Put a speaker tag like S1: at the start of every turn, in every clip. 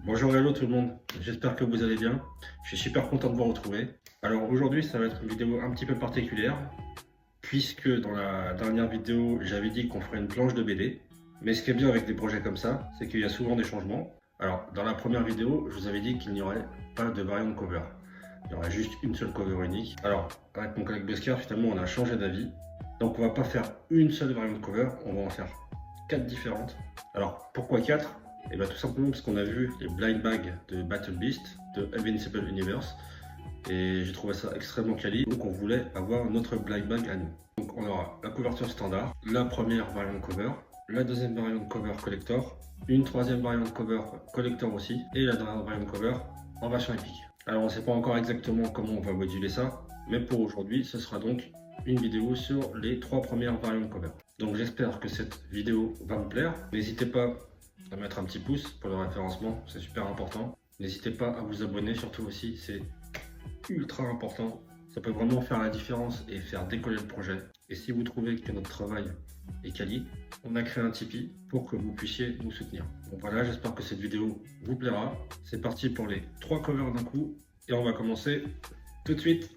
S1: Bonjour et hello tout le monde, j'espère que vous allez bien. Je suis super content de vous retrouver. Alors aujourd'hui ça va être une vidéo un petit peu particulière puisque dans la dernière vidéo j'avais dit qu'on ferait une planche de BD. Mais ce qui est bien avec des projets comme ça, c'est qu'il y a souvent des changements. Alors dans la première vidéo, je vous avais dit qu'il n'y aurait pas de variante cover. Il y aurait juste une seule cover unique. Alors avec mon collègue Busker, finalement on a changé d'avis. Donc on va pas faire une seule variante cover, on va en faire 4 différentes. Alors pourquoi 4? Et bien tout simplement parce qu'on a vu les blind bags de Battle Beast, de Invincible Universe, et j'ai trouvé ça extrêmement quali, donc on voulait avoir notre blind bag à nous. Donc on aura la couverture standard, la première variante cover, la deuxième variante cover collector, une troisième variante cover collector aussi, et la dernière variante cover en version épique. Alors on ne sait pas encore exactement comment on va moduler ça, mais pour aujourd'hui ce sera donc une vidéo sur les 3 premières variantes cover. Donc j'espère que cette vidéo va me plaire. N'hésitez pas à mettre un petit pouce pour le référencement, c'est super important. N'hésitez pas à vous abonner, surtout aussi, c'est ultra important. Ça peut vraiment faire la différence et faire décoller le projet. Et si vous trouvez que notre travail est quali, on a créé un Tipeee pour que vous puissiez nous soutenir. Donc voilà, j'espère que cette vidéo vous plaira. C'est parti pour les 3 covers d'un coup et on va commencer tout de suite.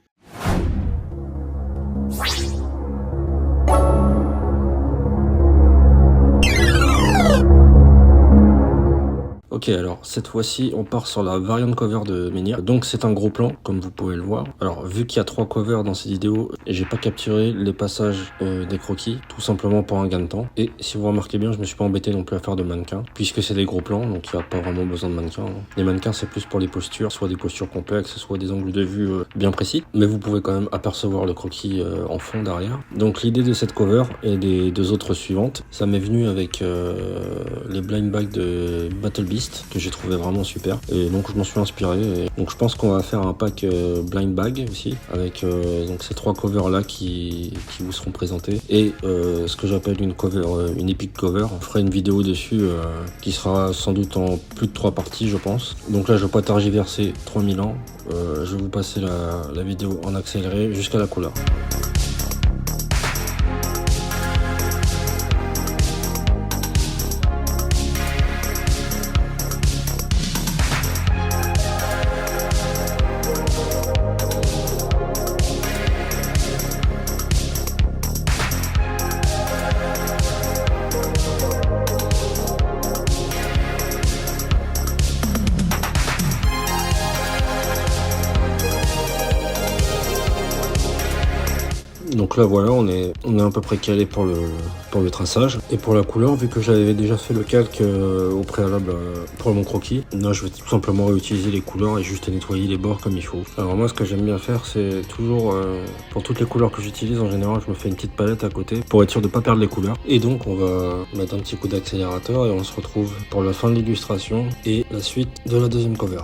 S1: Ok, alors cette fois-ci on part sur la variante cover de Menhir. Donc c'est un gros plan comme vous pouvez le voir. Alors vu qu'il y a 3 covers dans cette vidéo, j'ai pas capturé les passages des croquis, tout simplement pour un gain de temps. Et si vous remarquez bien, je me suis pas embêté non plus à faire de mannequins, puisque c'est des gros plans, donc il n'y a pas vraiment besoin de mannequins. Les mannequins c'est plus pour les postures, soit des postures complexes, soit des angles de vue bien précis. Mais vous pouvez quand même apercevoir le croquis en fond derrière. Donc l'idée de cette cover et des 2 autres suivantes, ça m'est venu avec les blind bags de Battle Beast, que j'ai trouvé vraiment super, et donc je m'en suis inspiré, et donc je pense qu'on va faire un pack blind bag aussi avec donc ces 3 covers là qui vous seront présentés, et ce que j'appelle une cover, une epic cover. On fera une vidéo dessus qui sera sans doute en plus de 3 parties je pense. Donc là je vais pas tergiverser 3000 ans, je vais vous passer la vidéo en accéléré jusqu'à la couleur. Donc là voilà, on est à peu près calé pour le traçage. Et pour la couleur, vu que j'avais déjà fait le calque au préalable pour mon croquis, là je vais tout simplement réutiliser les couleurs et juste nettoyer les bords comme il faut. Alors moi ce que j'aime bien faire, c'est toujours, pour toutes les couleurs que j'utilise en général, je me fais une petite palette à côté pour être sûr de ne pas perdre les couleurs. Et donc on va mettre un petit coup d'accélérateur et on se retrouve pour la fin de l'illustration et la suite de la deuxième cover.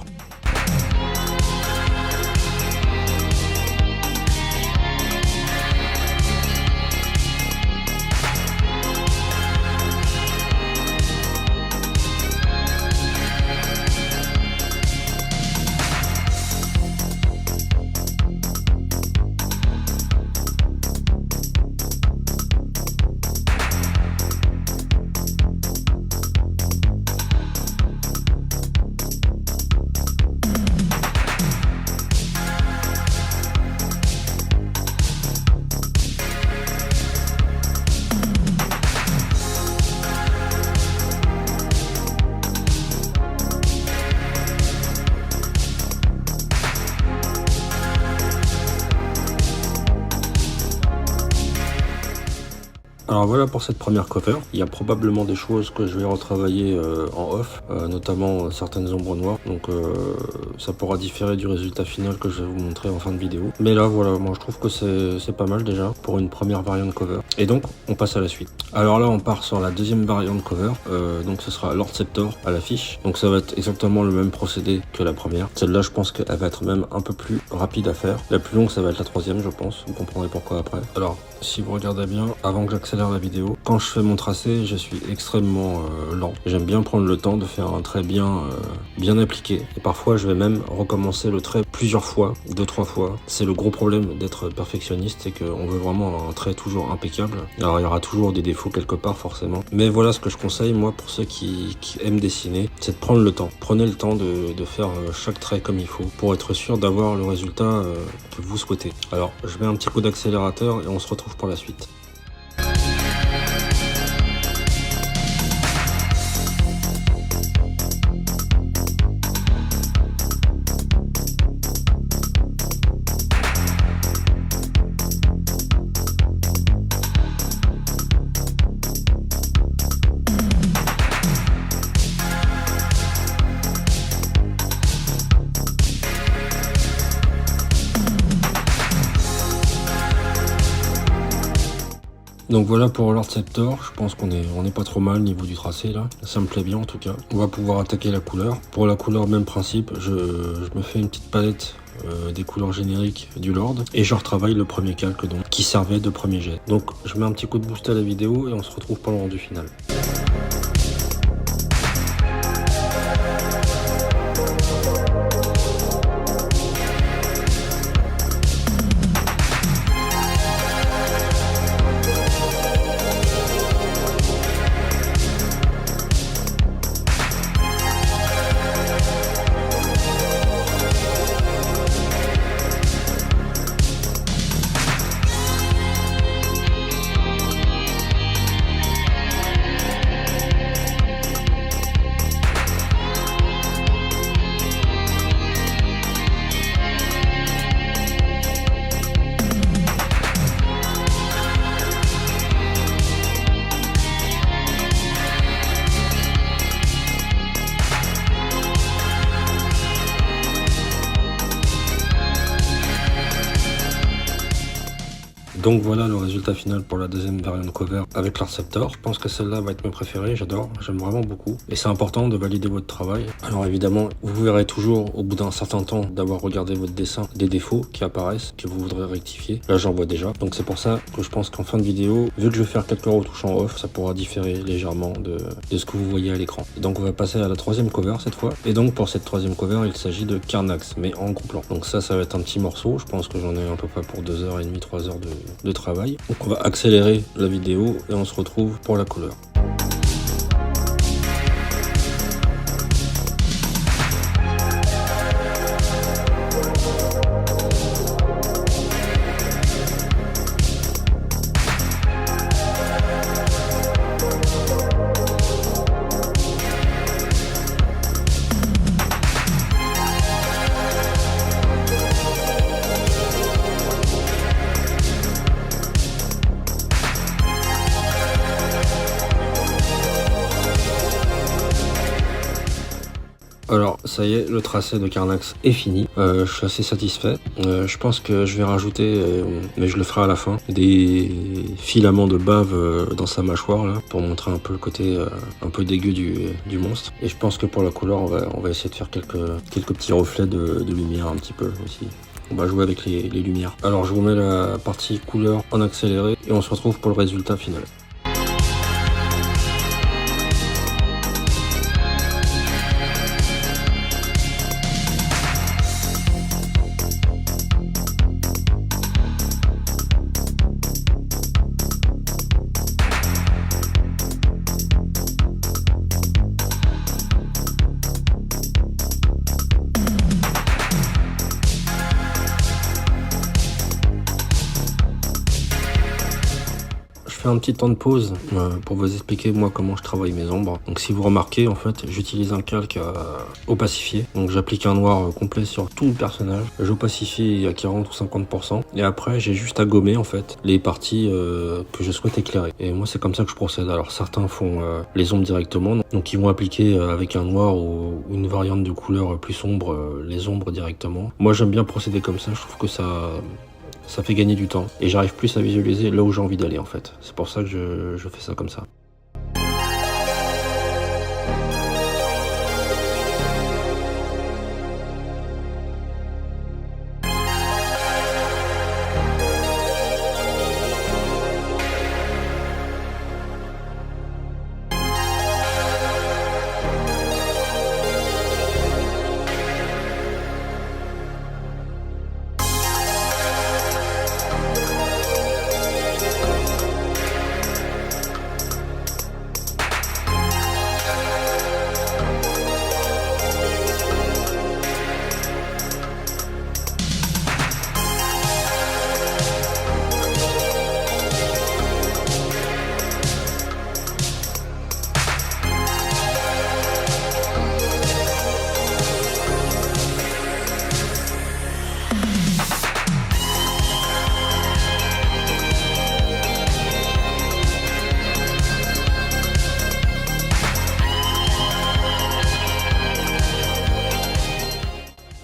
S1: Alors voilà pour cette première cover. Il y a probablement des choses que je vais retravailler en off, notamment certaines ombres noires. Donc ça pourra différer du résultat final que je vais vous montrer en fin de vidéo. Mais là voilà, moi je trouve que c'est pas mal déjà pour une première variante cover. Et donc on passe à la suite. Alors là on part sur la deuxième variante cover. Donc ce sera Lord Sceptor à l'affiche. Donc ça va être exactement le même procédé que la première. Celle-là je pense qu'elle va être même un peu plus rapide à faire. La plus longue ça va être la troisième je pense. Vous comprendrez pourquoi après. Alors si vous regardez bien, avant que j'accélère accélère la vidéo. Quand je fais mon tracé, je suis extrêmement lent. J'aime bien prendre le temps de faire un trait bien appliqué. Et parfois, je vais même recommencer le trait plusieurs fois, 2-3 fois. C'est le gros problème d'être perfectionniste, c'est qu'on veut vraiment un trait toujours impeccable. Alors, il y aura toujours des défauts quelque part, forcément. Mais voilà ce que je conseille, moi, pour ceux qui aiment dessiner, c'est de prendre le temps. Prenez le temps de faire chaque trait comme il faut pour être sûr d'avoir le résultat que vous souhaitez. Alors, je mets un petit coup d'accélérateur et on se retrouve pour la suite. Donc voilà pour Lord Scepter, je pense qu'on est pas trop mal au niveau du tracé là, ça me plaît bien en tout cas. On va pouvoir attaquer la couleur. Pour la couleur, même principe, je me fais une petite palette des couleurs génériques du Lord et je retravaille le premier calque donc, qui servait de premier jet. Donc je mets un petit coup de boost à la vidéo et on se retrouve pour le rendu final. Donc voilà le résultat final pour la deuxième variant cover avec Lord Scepter. Je pense que celle-là va être ma préférée, j'adore, j'aime vraiment beaucoup. Et c'est important de valider votre travail. Alors évidemment, vous verrez toujours au bout d'un certain temps d'avoir regardé votre dessin des défauts qui apparaissent, que vous voudrez rectifier. Là j'en vois déjà. Donc c'est pour ça que je pense qu'en fin de vidéo, vu que je vais faire quelques retouches en off, ça pourra différer légèrement de ce que vous voyez à l'écran. Donc on va passer à la troisième cover cette fois. Et donc pour cette troisième cover, il s'agit de Carnax, mais en gros plan. Donc ça va être un petit morceau. Je pense que j'en ai à peu près pour 2h30, 3 heures de travail. Donc on va accélérer la vidéo et on se retrouve pour la couleur. Alors ça y est, le tracé de Carnax est fini, je suis assez satisfait. Je pense que je vais rajouter, mais je le ferai à la fin, des filaments de bave dans sa mâchoire là, pour montrer un peu le côté un peu dégueu du monstre. Et je pense que pour la couleur, on va essayer de faire quelques petits reflets de lumière un petit peu aussi. On va jouer avec les lumières. Alors je vous mets la partie couleur en accéléré et on se retrouve pour le résultat final. Je fais un petit temps de pause pour vous expliquer moi comment je travaille mes ombres. Donc si vous remarquez, en fait, j'utilise un calque opacifié. Donc j'applique un noir complet sur tout le personnage. J'opacifie à 40 ou 50%. Et après, j'ai juste à gommer en fait les parties que je souhaite éclairer. Et moi, c'est comme ça que je procède. Alors certains font les ombres directement. Donc ils vont appliquer avec un noir ou une variante de couleur plus sombre les ombres directement. Moi, j'aime bien procéder comme ça. Je trouve que ça fait gagner du temps et j'arrive plus à visualiser là où j'ai envie d'aller en fait. C'est pour ça que je fais ça comme ça.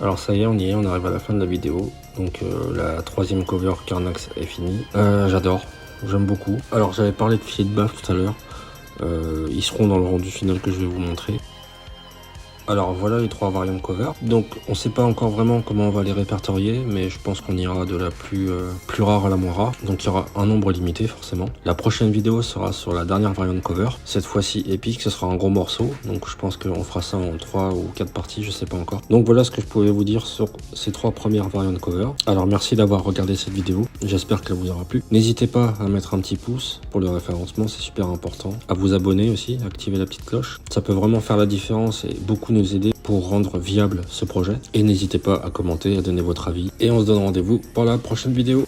S1: Alors ça y est, on y est, on arrive à la fin de la vidéo. Donc la troisième cover Carnax est finie. J'adore, j'aime beaucoup. Alors j'avais parlé de filets de bave tout à l'heure. Ils seront dans le rendu final que je vais vous montrer. Alors voilà les trois variantes cover. Donc on sait pas encore vraiment comment on va les répertorier, mais je pense qu'on ira de la plus rare à la moins rare. Donc il y aura un nombre limité forcément. La prochaine vidéo sera sur la dernière variante cover. Cette fois-ci épique, ce sera un gros morceau. Donc je pense qu'on fera ça en 3 ou 4 parties, je sais pas encore. Donc voilà ce que je pouvais vous dire sur ces trois premières variantes cover. Alors merci d'avoir regardé cette vidéo. J'espère qu'elle vous aura plu. N'hésitez pas à mettre un petit pouce pour le référencement, c'est super important. À vous abonner aussi, activer la petite cloche. Ça peut vraiment faire la différence et beaucoup nous aider pour rendre viable ce projet. Et n'hésitez pas à commenter, à donner votre avis. Et on se donne rendez-vous pour la prochaine vidéo.